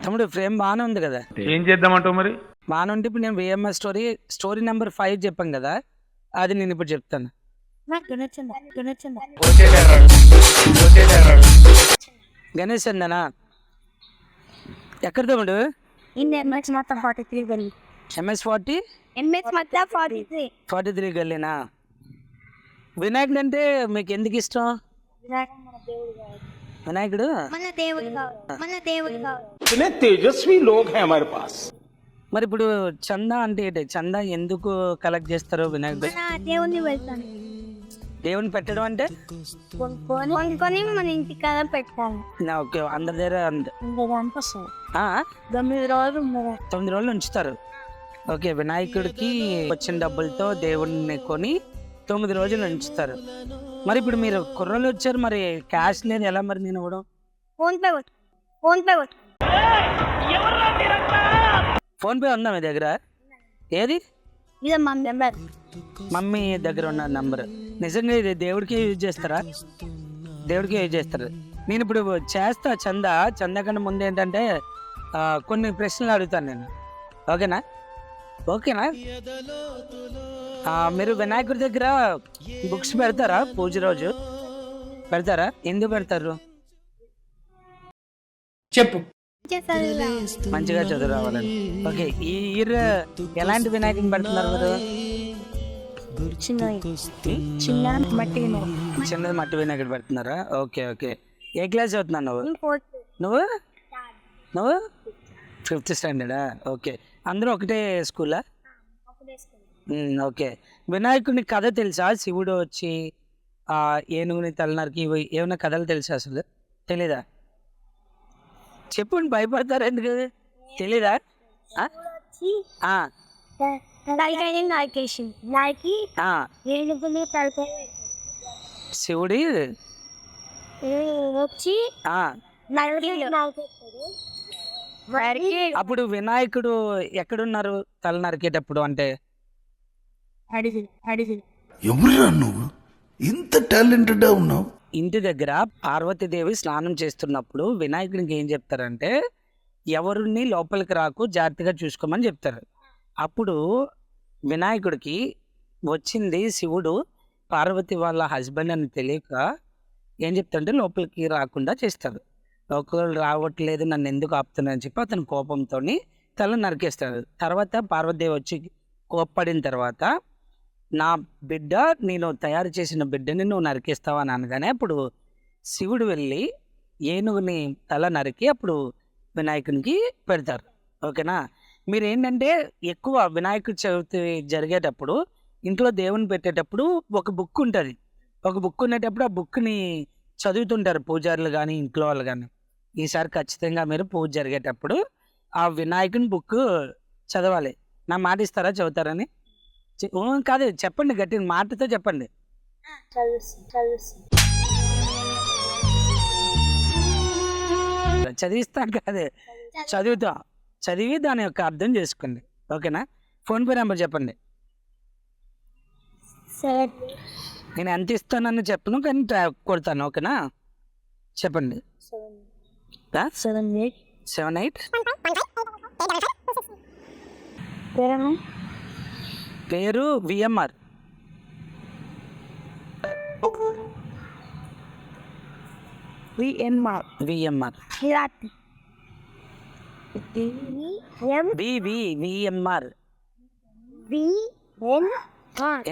తమ్ముడు ఫ్రేమ్ బాగానే ఉంది కదా? ఏం చేద్దామంటావు మరి? బాగానే ఉంటే ఇప్పుడు నేను విఎంఎస్ స్టోరీ నెంబర్ 5 చెప్పాను కదా, అది నేను ఇప్పుడు చెప్తాను. గణేష్ అందనా ఎక్కడ తమ్ముడు? MS43 గల్లీనా? వినాయకుడు అంటే మీకు ఎందుకు ఇష్టం? వినాయకుడు తేజస్వి లోగ్ హై హమారే పాస్. మరి ఇప్పుడు చందా అంటే ఏంటి? చందా ఎందుకు కలెక్ట్ చేస్తారు వినాయకుడు? దేవుని పెట్టడం అంటే కొనుక్కొని మన ఇంటి కాడ పెట్టాలి. ఓకే, అందరి దగ్గర 9 రోజులు 9 రోజులు ఉంచుతారు. ఓకే, వినాయకుడికి వచ్చిన డబ్బులతో దేవుడిని కొని 9 రోజులు ఉంచుతారు. మరి ఇప్పుడు మీరు కుర్రలు వచ్చారు, మరి క్యాష్ లేదు ఎలా మరి నేను ఇవ్వడం? ఫోన్ పే ఉందా మీ దగ్గర? ఏది? మమ్మీ దగ్గర ఉన్న నంబర్. నిజంగా ఇది దేవుడికి యూజ్ చేస్తారా? దేవుడికి యూజ్ చేస్తారు. నేను ఇప్పుడు చేస్తా చందా కన్నా ముందు ఏంటంటే కొన్ని ప్రశ్నలు అడుగుతాను నేను. ఓకేనా? మీరు వినాయకుడి దగ్గర బుక్స్ పెడతారా? పూజ రోజు పెడతారా? ఎందుకు పెడతారు? చెప్పు. మంచిగా చదువు రావాలని. ఓకే, ఈ ఇయర్ ఎలాంటి వినాయకుని పెడుతున్నారు మీరు? చిన్నది మట్టి వినాయకుడు పెడుతున్నారా? ఓకే. ఏ క్లాస్ చదువుతున్నావు నువ్వు 5th స్టాండర్డా? ఓకే, అందరూ ఒకటే స్కూలా? ఓకే. వినాయకుడిని కథ తెలుసా? శివుడు వచ్చి ఏనుగుని తలనరికి ఏమైనా కథలు తెలుసా? అసలు తెలీదా? చెప్పండి, భయపడతారు ఎందుకు? తెలీదా? శివుడి వచ్చి అప్పుడు వినాయకుడు ఎక్కడున్నారు తల నరికేటప్పుడు? అంటే ఎవరురా నువ్వు ఇంత టాలెంటెడ్ ఉన్నావు? ఇంటి దగ్గర పార్వతీదేవి స్నానం చేస్తున్నప్పుడు వినాయకుడికి ఏం చెప్తారంటే, ఎవరిని లోపలికి రాకు, జాగ్రత్తగా చూసుకోమని చెప్తారు. అప్పుడు వినాయకుడికి వచ్చింది శివుడు పార్వతి వాళ్ళ హస్బెండ్ అని తెలియక ఏం చెప్తారంటే లోపలికి రాకుండా చేస్తారు. లోపలికి రావట్లేదు, నన్ను ఎందుకు ఆపుతున్నారని చెప్పి అతను కోపంతో తల నరికేస్తాడు. తర్వాత పార్వతీదేవి వచ్చి కోప్పడిన తర్వాత, నా బిడ్డ, నేను తయారు చేసిన బిడ్డని నువ్వు నరికేస్తావా అని అనగానే అప్పుడు శివుడు వెళ్ళి ఏనుగుని తల నరికి అప్పుడు వినాయకునికి పెడతారు. ఓకేనా? మీరు ఏంటంటే ఎక్కువ వినాయకుడి చవితి జరిగేటప్పుడు ఇంట్లో దేవుని పెట్టేటప్పుడు ఒక బుక్ ఉంటుంది. ఒక బుక్ ఉండేటప్పుడు ఆ బుక్ని చదువుతుంటారు పూజారులు కానీ ఇంట్లో వాళ్ళు కానీ. ఈసారి ఖచ్చితంగా మీరు పూజ జరిగేటప్పుడు ఆ వినాయకుని బుక్ చదవాలి. నా మాట ఇస్తారా? చదువుతారని కాదు, చెప్పండి, గట్టి మాటతో చెప్పండి. చదివిస్తాం కాదు, చదువుతాం. చదివి దాని యొక్క అర్థం చేసుకోండి. ఓకేనా? ఫోన్పే నెంబర్ చెప్పండి. నేను ఎంత ఇస్తానని చెప్పను కానీ కొడతాను. ఓకేనా? చెప్పండి. 78 పేరు విఎంఆర్.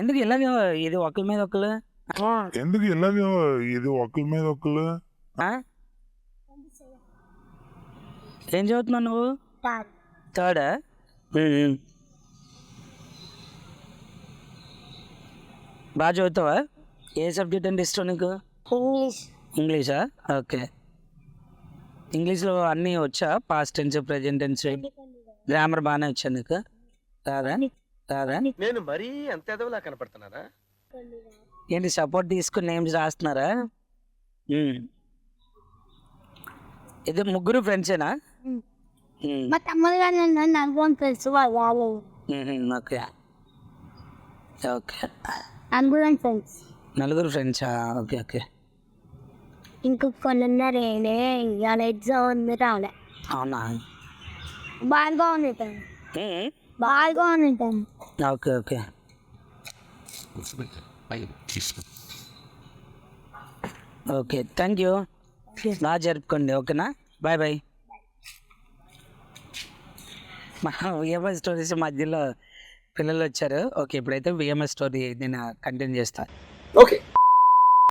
ఎందుకు ఇలాగ ఇది ఒకరి మీద ఒకరు? ఏం చదువుతున్నావు నువ్వు? థర్డా? బాగా చదువుతావా? ఏ సబ్జెక్ట్ అంటే ఇష్టం నీకు? ఇంగ్లీషా? ఓకే. ఇంగ్లీష్లో అన్నీ వచ్చా? Past tense, present tense, grammar బాగానే వచ్చా నీకు? రాదా? నేను మరీ అంత ఎదవలా కనపడుతున్నారా? ఏంటి సపోర్ట్ తీసుకుని నేమ్స్ రాస్తున్నారా? ఇది ముగ్గురు ఫ్రెండ్సేనా? మా తమ్ముడు గారు నాకు తెలుసు. ఓకే. నలుగురు ఫ్రెండ్సా? ఓకే. ఇంకొక కొన్ని ఉన్నారే, ఇవాళ ఎగ్జామ్ ఉంది రాలే. అవునా? బాగా ఉంటాను బాగా ఉంటాను. Okay okay. Okay thank you. బాగా జరుపుకోండి. ఓకేనా, బాయ్ బాయ్. మా విఎంఎస్ స్టోరీస్ మధ్యలో పిల్లలు వచ్చారు. ఓకే, ఇప్పుడైతే విఎంఎస్ స్టోరీ నేను కంటిన్యూ చేస్తాను. ఓకే